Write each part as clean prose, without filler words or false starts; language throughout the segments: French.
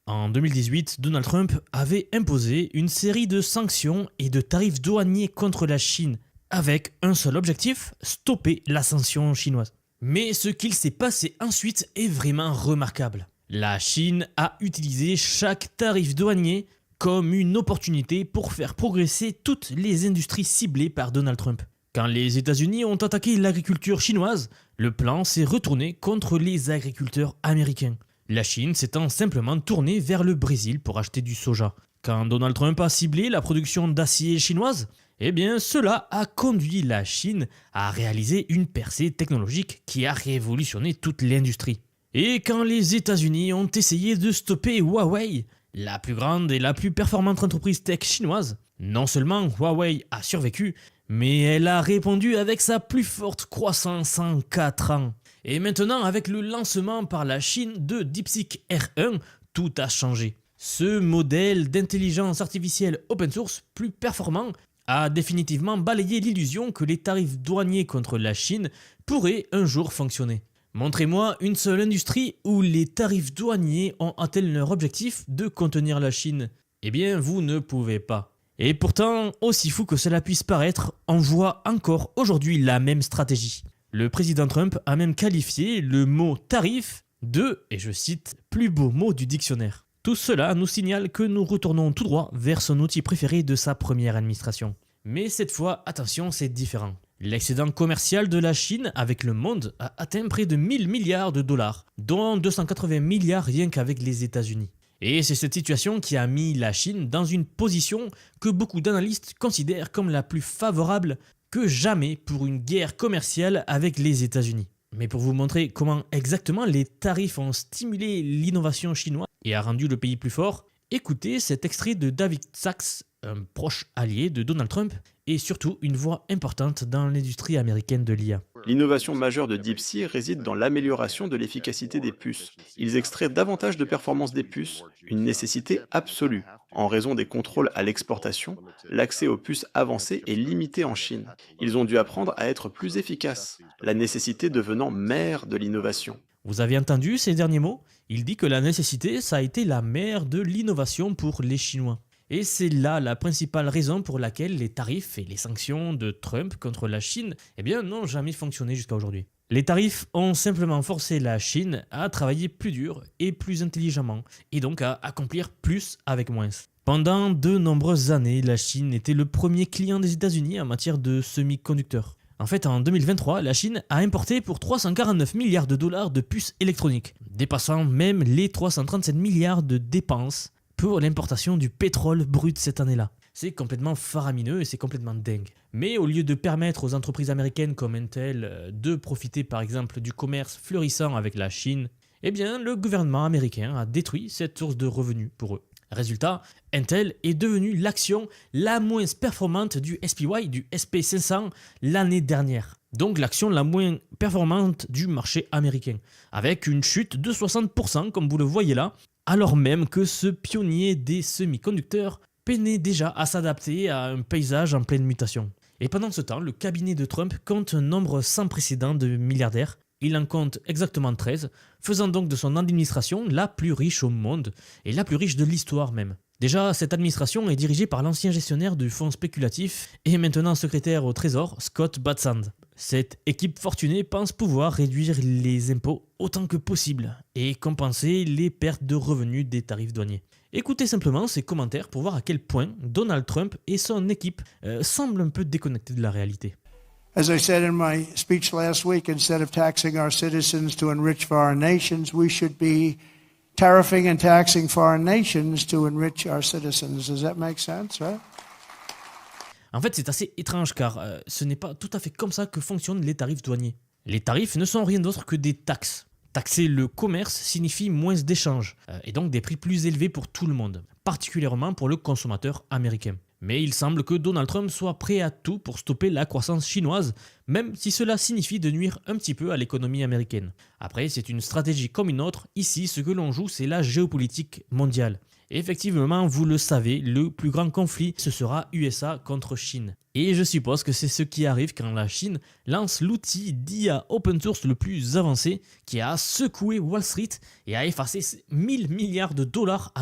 En 2018, Donald Trump avait imposé une série de sanctions et de tarifs douaniers contre la Chine, avec un seul objectif, stopper l'ascension chinoise. Mais ce qu'il s'est passé ensuite est vraiment remarquable. La Chine a utilisé chaque tarif douanier comme une opportunité pour faire progresser toutes les industries ciblées par Donald Trump. Quand les États-Unis ont attaqué l'agriculture chinoise, le plan s'est retourné contre les agriculteurs américains. La Chine s'étant simplement tournée vers le Brésil pour acheter du soja. Quand Donald Trump a ciblé la production d'acier chinoise, cela a conduit la Chine à réaliser une percée technologique qui a révolutionné toute l'industrie. Et quand les États-Unis ont essayé de stopper Huawei, la plus grande et la plus performante entreprise tech chinoise, non seulement Huawei a survécu, mais elle a répondu avec sa plus forte croissance en 4 ans. Et maintenant, avec le lancement par la Chine de DeepSeek R1, tout a changé. Ce modèle d'intelligence artificielle open source plus performant a définitivement balayé l'illusion que les tarifs douaniers contre la Chine pourraient un jour fonctionner. Montrez-moi une seule industrie où les tarifs douaniers ont atteint leur objectif de contenir la Chine. Vous ne pouvez pas. Et pourtant, aussi fou que cela puisse paraître, on voit encore aujourd'hui la même stratégie. Le président Trump a même qualifié le mot tarif de, et je cite, plus beau mot du dictionnaire. Tout cela nous signale que nous retournons tout droit vers son outil préféré de sa première administration. Mais cette fois, attention, c'est différent. L'excédent commercial de la Chine avec le monde a atteint près de 1000 milliards de dollars, dont 280 milliards rien qu'avec les États-Unis. Et c'est cette situation qui a mis la Chine dans une position que beaucoup d'analystes considèrent comme la plus favorable que jamais pour une guerre commerciale avec les États-Unis. Mais pour vous montrer comment exactement les tarifs ont stimulé l'innovation chinoise et a rendu le pays plus fort, écoutez cet extrait de David Sachs, un proche allié de Donald Trump et surtout une voix importante dans l'industrie américaine de l'IA. L'innovation majeure de DeepSeek réside dans l'amélioration de l'efficacité des puces. Ils extraient davantage de performance des puces, une nécessité absolue. En raison des contrôles à l'exportation, l'accès aux puces avancées est limité en Chine. Ils ont dû apprendre à être plus efficaces, la nécessité devenant mère de l'innovation. Vous avez entendu ces derniers mots? Il dit que la nécessité, ça a été la mère de l'innovation pour les Chinois. Et c'est là la principale raison pour laquelle les tarifs et les sanctions de Trump contre la Chine n'ont jamais fonctionné jusqu'à aujourd'hui. Les tarifs ont simplement forcé la Chine à travailler plus dur et plus intelligemment, et donc à accomplir plus avec moins. Pendant de nombreuses années, la Chine était le premier client des États-Unis en matière de semi-conducteurs. En fait, en 2023, la Chine a importé pour 349 milliards de dollars de puces électroniques, dépassant même les 337 milliards de dépenses pour l'importation du pétrole brut cette année-là. C'est complètement faramineux et c'est complètement dingue. Mais au lieu de permettre aux entreprises américaines comme Intel de profiter par exemple du commerce florissant avec la Chine, le gouvernement américain a détruit cette source de revenus pour eux. Résultat, Intel est devenu l'action la moins performante du SPY, du SP500 l'année dernière. Donc l'action la moins performante du marché américain, avec une chute de 60% comme vous le voyez là, alors même que ce pionnier des semi-conducteurs peinait déjà à s'adapter à un paysage en pleine mutation. Et pendant ce temps, le cabinet de Trump compte un nombre sans précédent de milliardaires. Il en compte exactement 13, faisant donc de son administration la plus riche au monde, et la plus riche de l'histoire même. Déjà, cette administration est dirigée par l'ancien gestionnaire du fonds spéculatif et maintenant secrétaire au Trésor, Scott Batsand. Cette équipe fortunée pense pouvoir réduire les impôts autant que possible et compenser les pertes de revenus des tarifs douaniers. Écoutez simplement ces commentaires pour voir à quel point Donald Trump et son équipe semblent un peu déconnectés de la réalité. As I said in my speech last week, instead of taxing our citizens to enrich foreign nations, we should be tariffing and taxing foreign nations to enrich our citizens. Does that make sense, right? En fait, c'est assez étrange car ce n'est pas tout à fait comme ça que fonctionnent les tarifs douaniers. Les tarifs ne sont rien d'autre que des taxes. Taxer le commerce signifie moins d'échanges et donc des prix plus élevés pour tout le monde, particulièrement pour le consommateur américain. Mais il semble que Donald Trump soit prêt à tout pour stopper la croissance chinoise, même si cela signifie de nuire un petit peu à l'économie américaine. Après, c'est une stratégie comme une autre. Ici, ce que l'on joue, c'est la géopolitique mondiale. Et effectivement, vous le savez, le plus grand conflit, ce sera USA contre Chine. Et je suppose que c'est ce qui arrive quand la Chine lance l'outil d'IA open source le plus avancé qui a secoué Wall Street et a effacé 1000 milliards de dollars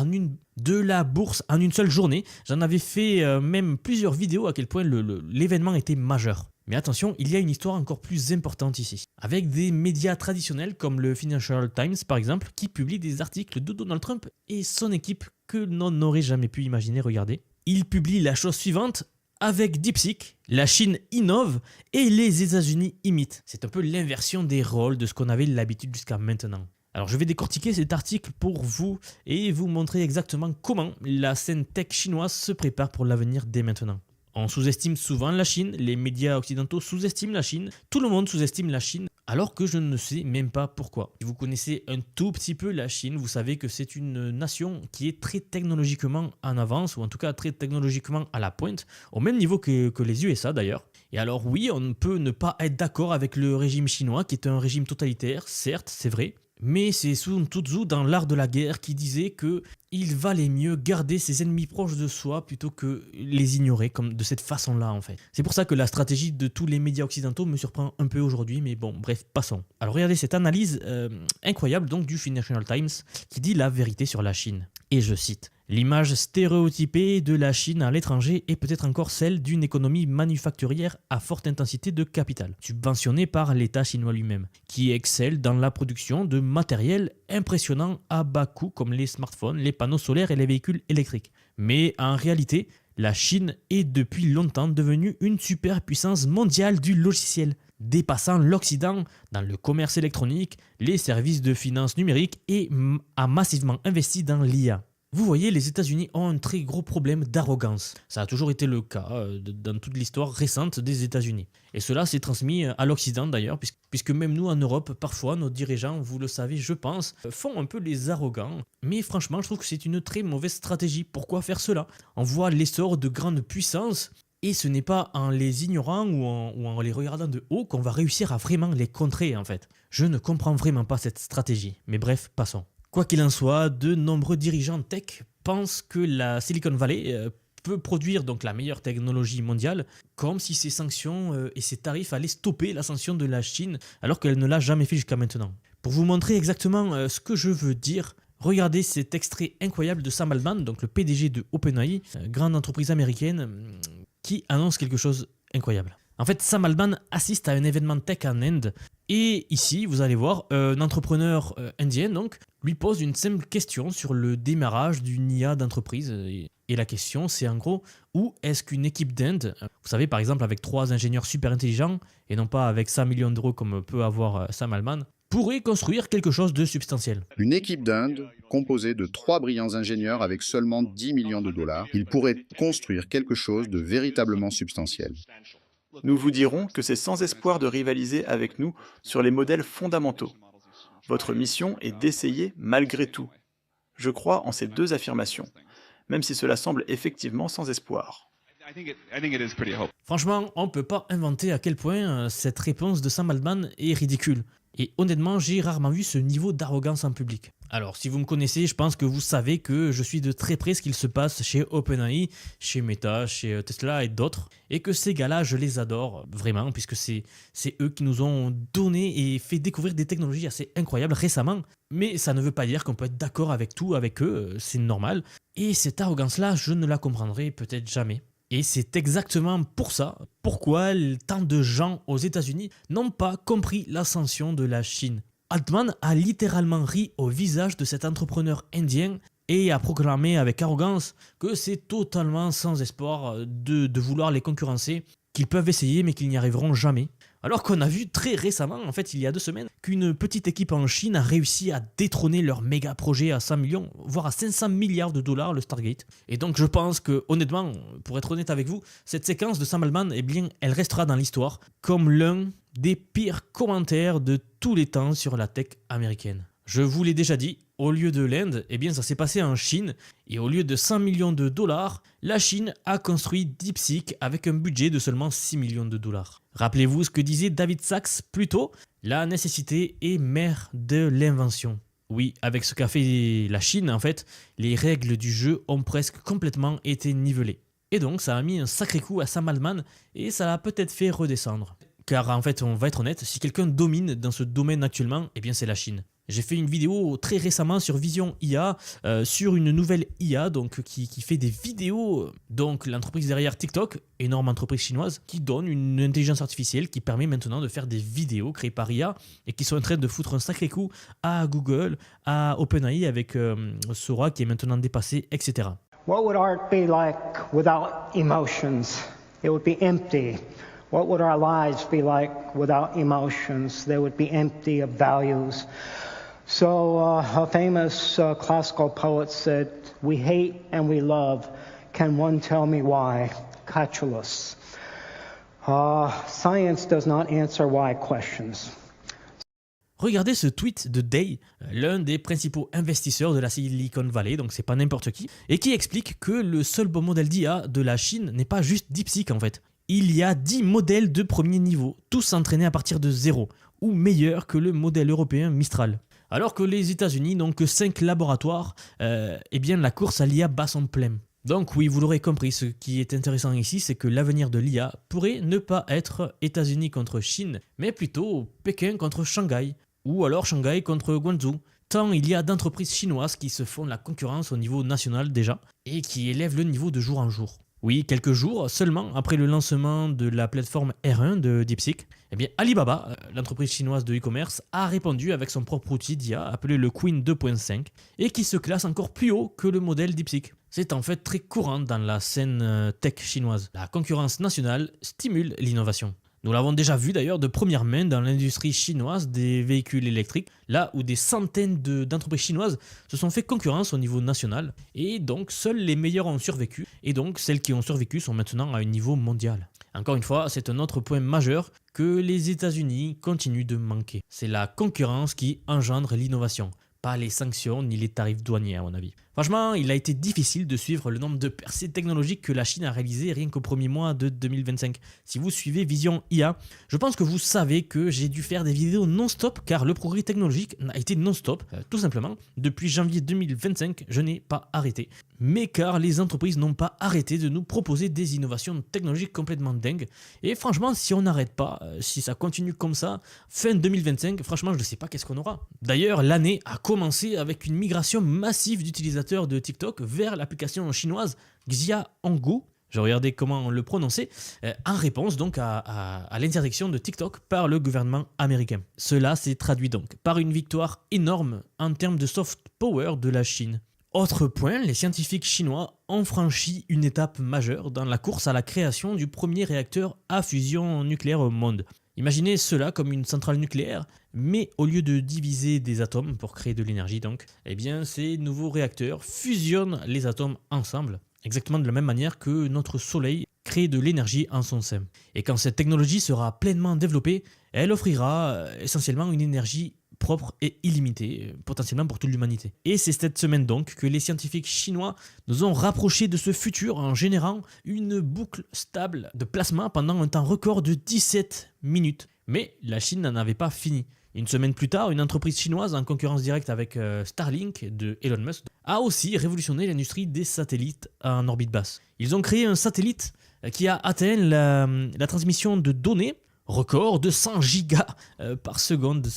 de la bourse en une seule journée. J'en avais fait même plusieurs vidéos à quel point l'événement était majeur. Mais attention, il y a une histoire encore plus importante ici. Avec des médias traditionnels comme le Financial Times par exemple, qui publient des articles de Donald Trump et son équipe que l'on n'aurait jamais pu imaginer regarder. Ils publient la chose suivante: avec DeepSeek, la Chine innove et les États-Unis imitent. C'est un peu l'inversion des rôles de ce qu'on avait l'habitude jusqu'à maintenant. Alors je vais décortiquer cet article pour vous et vous montrer exactement comment la scène tech chinoise se prépare pour l'avenir dès maintenant. On sous-estime souvent la Chine, les médias occidentaux sous-estiment la Chine, tout le monde sous-estime la Chine, alors que je ne sais même pas pourquoi. Si vous connaissez un tout petit peu la Chine, vous savez que c'est une nation qui est très technologiquement en avance, ou en tout cas très technologiquement à la pointe, au même niveau que les USA d'ailleurs. Et alors oui, on peut ne pas être d'accord avec le régime chinois, qui est un régime totalitaire, certes, c'est vrai, mais c'est Sun Tzu dans l'art de la guerre qui disait que il valait mieux garder ses ennemis proches de soi plutôt que les ignorer comme de cette façon-là en fait. C'est pour ça que la stratégie de tous les médias occidentaux me surprend un peu aujourd'hui, mais bon, bref, passons. Alors regardez cette analyse incroyable donc du Financial Times qui dit la vérité sur la Chine. Et je cite: l'image stéréotypée de la Chine à l'étranger est peut-être encore celle d'une économie manufacturière à forte intensité de capital, subventionnée par l'État chinois lui-même, qui excelle dans la production de matériel impressionnant à bas coût comme les smartphones, les panneaux solaires et les véhicules électriques. Mais en réalité, la Chine est depuis longtemps devenue une superpuissance mondiale du logiciel, dépassant l'Occident dans le commerce électronique, les services de finances numériques et a massivement investi dans l'IA. Vous voyez, les États-Unis ont un très gros problème d'arrogance. Ça a toujours été le cas dans toute l'histoire récente des États-Unis. Et cela s'est transmis à l'Occident d'ailleurs, puisque même nous en Europe, parfois nos dirigeants, vous le savez je pense, font un peu les arrogants. Mais franchement, je trouve que c'est une très mauvaise stratégie. Pourquoi faire cela? On voit l'essor de grandes puissances, et ce n'est pas en les ignorant ou en les regardant de haut qu'on va réussir à vraiment les contrer en fait. Je ne comprends vraiment pas cette stratégie. Mais bref, passons. Quoi qu'il en soit, de nombreux dirigeants tech pensent que la Silicon Valley peut produire donc la meilleure technologie mondiale, comme si ces sanctions et ces tarifs allaient stopper l'ascension de la Chine, alors qu'elle ne l'a jamais fait jusqu'à maintenant. Pour vous montrer exactement ce que je veux dire, regardez cet extrait incroyable de Sam Altman, donc le PDG de OpenAI, grande entreprise américaine, qui annonce quelque chose d'incroyable. En fait, Sam Altman assiste à un événement tech en Inde. Et ici, vous allez voir, un entrepreneur indien donc, lui pose une simple question sur le démarrage d'une IA d'entreprise. Et la question, c'est en gros, où est-ce qu'une équipe d'Inde, vous savez par exemple avec 3 ingénieurs super intelligents, et non pas avec 100 millions d'euros comme peut avoir Sam Altman, pourrait construire quelque chose de substantiel. Une équipe d'Inde, composée de 3 brillants ingénieurs avec seulement 10 millions de dollars, ils pourraient construire quelque chose de véritablement substantiel. Nous vous dirons que c'est sans espoir de rivaliser avec nous sur les modèles fondamentaux. Votre mission est d'essayer malgré tout. Je crois en ces 2 affirmations, même si cela semble effectivement sans espoir. Franchement, on ne peut pas inventer à quel point cette réponse de Sam Altman est ridicule. Et honnêtement, j'ai rarement vu ce niveau d'arrogance en public. Alors, si vous me connaissez, je pense que vous savez que je suis de très près ce qu'il se passe chez OpenAI, chez Meta, chez Tesla et d'autres. Et que ces gars-là, je les adore, vraiment, puisque c'est eux qui nous ont donné et fait découvrir des technologies assez incroyables récemment. Mais ça ne veut pas dire qu'on peut être d'accord avec tout avec eux, c'est normal. Et cette arrogance-là, je ne la comprendrai peut-être jamais. Et c'est exactement pour ça, pourquoi tant de gens aux États-Unis n'ont pas compris l'ascension de la Chine. Altman a littéralement ri au visage de cet entrepreneur indien et a proclamé avec arrogance que c'est totalement sans espoir de vouloir les concurrencer, qu'ils peuvent essayer mais qu'ils n'y arriveront jamais. Alors qu'on a vu très récemment, en fait il y a 2 semaines, qu'une petite équipe en Chine a réussi à détrôner leur méga projet à 100 millions, voire à 500 milliards de dollars, le Stargate. Et donc je pense que, honnêtement, pour être honnête avec vous, cette séquence de Sam Altman, eh bien, elle restera dans l'histoire comme l'un des pires commentaires de tous les temps sur la tech américaine. Je vous l'ai déjà dit, au lieu de l'Inde, eh bien ça s'est passé en Chine, et au lieu de 100 millions de dollars, la Chine a construit DeepSeek avec un budget de seulement 6 millions de dollars. Rappelez-vous ce que disait David Sacks plus tôt, la nécessité est mère de l'invention. Oui, avec ce qu'a fait la Chine, en fait, les règles du jeu ont presque complètement été nivelées. Et donc, ça a mis un sacré coup à Sam Altman et ça l'a peut-être fait redescendre. Car en fait, on va être honnête, si quelqu'un domine dans ce domaine actuellement, eh bien c'est la Chine. J'ai fait une vidéo très récemment sur Vision IA, sur une nouvelle IA donc, qui fait des vidéos. Donc l'entreprise derrière TikTok, énorme entreprise chinoise, qui donne une intelligence artificielle qui permet maintenant de faire des vidéos créées par IA et qui sont en train de foutre un sacré coup à Google, à OpenAI avec Sora qui est maintenant dépassé, etc. What would art be like without emotions? It would be empty. What would our lives be like without emotions? They would be empty of values. So a famous classical poet said, "We hate and we love. Can one tell me why?" Catullus. Science does not answer why questions. Regardez ce tweet de Day, l'un des principaux investisseurs de la Silicon Valley, donc c'est pas n'importe qui, et qui explique que le seul bon modèle d'IA de la Chine n'est pas juste DeepSeek en fait. Il y a 10 modèles de premier niveau, tous entraînés à partir de 0, ou meilleurs que le modèle européen Mistral. Alors que les États-Unis n'ont que 5 laboratoires, eh bien la course à l'IA bat son plein. Donc oui, vous l'aurez compris, ce qui est intéressant ici, c'est que l'avenir de l'IA pourrait ne pas être États-Unis contre Chine, mais plutôt Pékin contre Shanghai, ou alors Shanghai contre Guangzhou. Tant il y a d'entreprises chinoises qui se font la concurrence au niveau national déjà, et qui élèvent le niveau de jour en jour. Oui, quelques jours seulement après le lancement de la plateforme R1 de DeepSeek, eh bien Alibaba, l'entreprise chinoise de e-commerce, a répondu avec son propre outil d'IA appelé le Qwen 2.5 et qui se classe encore plus haut que le modèle DeepSeek. C'est en fait très courant dans la scène tech chinoise. La concurrence nationale stimule l'innovation. Nous l'avons déjà vu d'ailleurs de première main dans l'industrie chinoise des véhicules électriques, là où des centaines d'entreprises chinoises se sont fait concurrence au niveau national, et donc seuls les meilleurs ont survécu, et donc celles qui ont survécu sont maintenant à un niveau mondial. Encore une fois, c'est un autre point majeur que les États-Unis continuent de manquer. C'est la concurrence qui engendre l'innovation, pas les sanctions ni les tarifs douaniers à mon avis. Franchement, il a été difficile de suivre le nombre de percées technologiques que la Chine a réalisées rien qu'au premier mois de 2025. Si vous suivez Vision IA, je pense que vous savez que j'ai dû faire des vidéos non-stop car le progrès technologique a été non-stop, tout simplement. Depuis janvier 2025, je n'ai pas arrêté. Mais car les entreprises n'ont pas arrêté de nous proposer des innovations technologiques complètement dingues. Et franchement, si on n'arrête pas, si ça continue comme ça, fin 2025, franchement, je ne sais pas qu'est-ce qu'on aura. D'ailleurs, l'année a commencé avec une migration massive d'utilisateurs de TikTok vers l'application chinoise Xiaohongshu. Je regardais comment on le prononçait, en réponse donc à l'interdiction de TikTok par le gouvernement américain. Cela s'est traduit donc par une victoire énorme en termes de soft power de la Chine. Autre point, les scientifiques chinois ont franchi une étape majeure dans la course à la création du premier réacteur à fusion nucléaire au monde. Imaginez cela comme une centrale nucléaire, mais au lieu de diviser des atomes pour créer de l'énergie donc, eh bien ces nouveaux réacteurs fusionnent les atomes ensemble, exactement de la même manière que notre Soleil crée de l'énergie en son sein. Et quand cette technologie sera pleinement développée, elle offrira essentiellement une énergie propre et illimité, potentiellement pour toute l'humanité. Et c'est cette semaine donc que les scientifiques chinois nous ont rapprochés de ce futur en générant une boucle stable de plasma pendant un temps record de 17 minutes. Mais la Chine n'en avait pas fini. Une semaine plus tard, une entreprise chinoise en concurrence directe avec Starlink de Elon Musk a aussi révolutionné l'industrie des satellites en orbite basse. Ils ont créé un satellite qui a atteint la transmission de données record de 100 gigas par seconde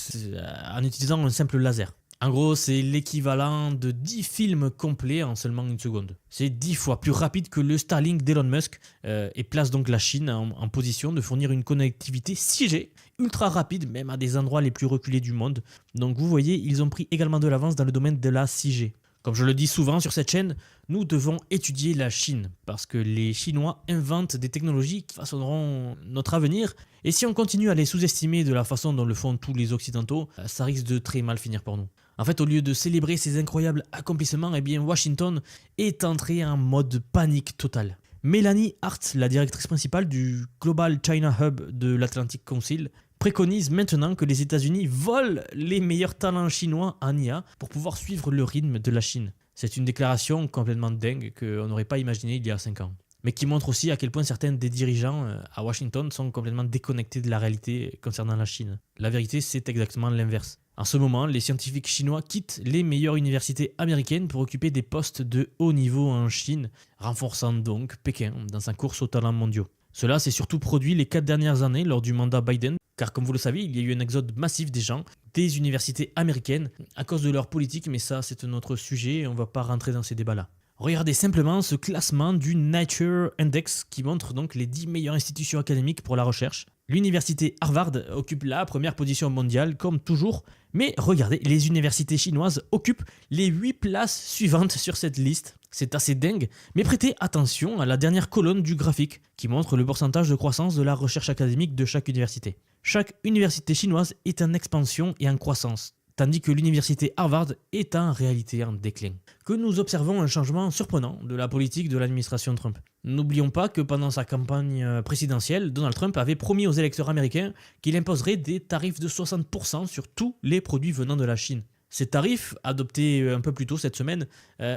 en utilisant un simple laser. En gros, c'est l'équivalent de 10 films complets en seulement une seconde. C'est 10 fois plus rapide que le Starlink d'Elon Musk et place donc la Chine en position de fournir une connectivité 6G ultra rapide, même à des endroits les plus reculés du monde. Donc vous voyez, ils ont pris également de l'avance dans le domaine de la 6G. Comme je le dis souvent sur cette chaîne, nous devons étudier la Chine parce que les Chinois inventent des technologies qui façonneront notre avenir et si on continue à les sous-estimer de la façon dont le font tous les Occidentaux, ça risque de très mal finir pour nous. En fait, au lieu de célébrer ces incroyables accomplissements, eh bien Washington est entré en mode panique totale. Melanie Hart, la directrice principale du Global China Hub de l'Atlantic Council, préconise maintenant que les États-Unis volent les meilleurs talents chinois en IA pour pouvoir suivre le rythme de la Chine. C'est une déclaration complètement dingue qu'on n'aurait pas imaginée il y a 5 ans. Mais qui montre aussi à quel point certains des dirigeants à Washington sont complètement déconnectés de la réalité concernant la Chine. La vérité, c'est exactement l'inverse. En ce moment, les scientifiques chinois quittent les meilleures universités américaines pour occuper des postes de haut niveau en Chine, renforçant donc Pékin dans sa course aux talents mondiaux. Cela s'est surtout produit les 4 dernières années lors du mandat Biden, car comme vous le savez, il y a eu un exode massif des gens des universités américaines à cause de leur politique, mais ça c'est un autre sujet, on ne va pas rentrer dans ces débats-là. Regardez simplement ce classement du Nature Index qui montre donc les 10 meilleures institutions académiques pour la recherche. L'université Harvard occupe la première position mondiale comme toujours, mais regardez, les universités chinoises occupent les 8 places suivantes sur cette liste. C'est assez dingue, mais prêtez attention à la dernière colonne du graphique qui montre le pourcentage de croissance de la recherche académique de chaque université. Chaque université chinoise est en expansion et en croissance, tandis que l'université Harvard est en réalité en déclin. Que nous observons un changement surprenant de la politique de l'administration Trump. N'oublions pas que pendant sa campagne présidentielle, Donald Trump avait promis aux électeurs américains qu'il imposerait des tarifs de 60% sur tous les produits venant de la Chine. Ces tarifs, adoptés un peu plus tôt cette semaine,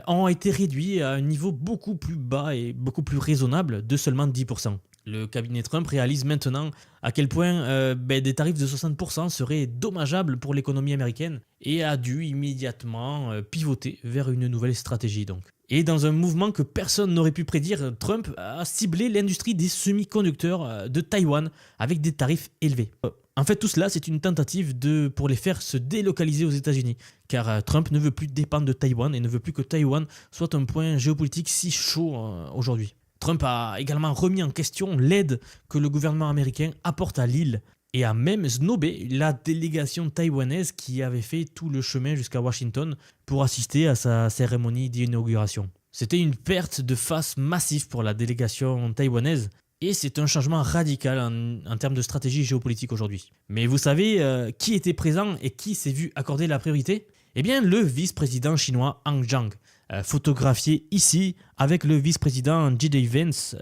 ont été réduits à un niveau beaucoup plus bas et beaucoup plus raisonnable de seulement 10%. Le cabinet Trump réalise maintenant à quel point des tarifs de 60% seraient dommageables pour l'économie américaine et a dû immédiatement pivoter vers une nouvelle stratégie donc. Et dans un mouvement que personne n'aurait pu prédire, Trump a ciblé l'industrie des semi-conducteurs de Taïwan avec des tarifs élevés. En fait, tout cela, c'est une tentative pour les faire se délocaliser aux États-Unis, car Trump ne veut plus dépendre de Taïwan et ne veut plus que Taïwan soit un point géopolitique si chaud aujourd'hui. Trump a également remis en question l'aide que le gouvernement américain apporte à l'île et a même snobé la délégation taïwanaise qui avait fait tout le chemin jusqu'à Washington pour assister à sa cérémonie d'inauguration. C'était une perte de face massive pour la délégation taïwanaise et c'est un changement radical en termes de stratégie géopolitique aujourd'hui. Mais vous savez qui était présent et qui s'est vu accorder la priorité ? Eh bien, le vice-président chinois Han Zhang, photographié ici avec le vice-président J.D. Vance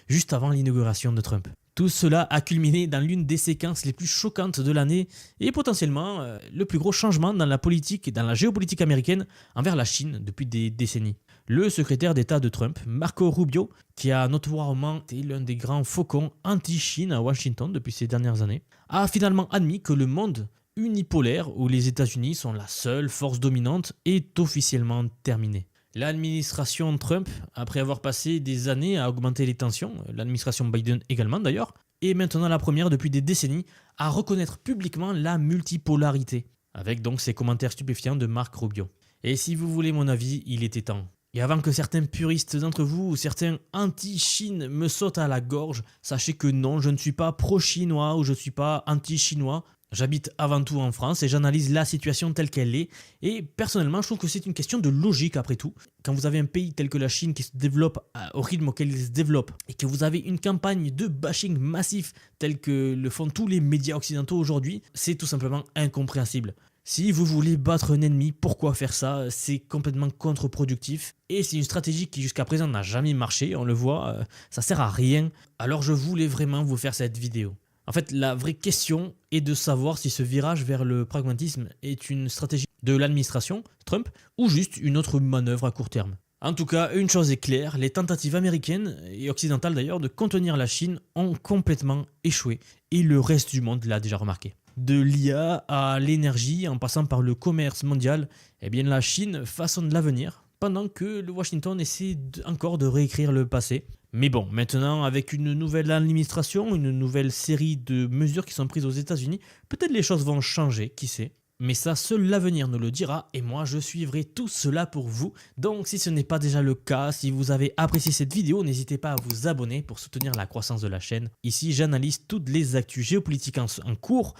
juste avant l'inauguration de Trump. Tout cela a culminé dans l'une des séquences les plus choquantes de l'année et potentiellement le plus gros changement dans la politique et dans la géopolitique américaine envers la Chine depuis des décennies. Le secrétaire d'État de Trump, Marco Rubio, qui a notoirement été l'un des grands faucons anti-Chine à Washington depuis ces dernières années, a finalement admis que le monde unipolaire où les États-Unis sont la seule force dominante est officiellement terminé. L'administration Trump, après avoir passé des années à augmenter les tensions, l'administration Biden également d'ailleurs, est maintenant la première depuis des décennies à reconnaître publiquement la multipolarité, avec donc ces commentaires stupéfiants de Marco Rubio. Et si vous voulez mon avis, il était temps. Et avant que certains puristes d'entre vous ou certains anti-Chine me sautent à la gorge, sachez que non, je ne suis pas pro-chinois ou je ne suis pas anti-chinois. J'habite avant tout en France et j'analyse la situation telle qu'elle est. Et personnellement, je trouve que c'est une question de logique après tout. Quand vous avez un pays tel que la Chine qui se développe au rythme auquel il se développe et que vous avez une campagne de bashing massif telle que le font tous les médias occidentaux aujourd'hui, c'est tout simplement incompréhensible. Si vous voulez battre un ennemi, pourquoi faire ça? C'est complètement contre-productif et c'est une stratégie qui jusqu'à présent n'a jamais marché, on le voit, ça sert à rien. Alors je voulais vraiment vous faire cette vidéo. En fait, la vraie question est de savoir si ce virage vers le pragmatisme est une stratégie de l'administration Trump ou juste une autre manœuvre à court terme. En tout cas, une chose est claire, les tentatives américaines et occidentales d'ailleurs de contenir la Chine ont complètement échoué et le reste du monde l'a déjà remarqué. De l'IA à l'énergie en passant par le commerce mondial, eh bien la Chine façonne l'avenir pendant que le Washington essaie encore de réécrire le passé. Mais bon, maintenant avec une nouvelle administration, une nouvelle série de mesures qui sont prises aux États-Unis, peut-être les choses vont changer, qui sait. Mais ça, seul l'avenir nous le dira et moi je suivrai tout cela pour vous. Donc si ce n'est pas déjà le cas, si vous avez apprécié cette vidéo, n'hésitez pas à vous abonner pour soutenir la croissance de la chaîne. Ici, j'analyse toutes les actus géopolitiques en cours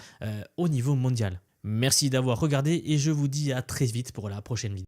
au niveau mondial. Merci d'avoir regardé et je vous dis à très vite pour la prochaine vidéo.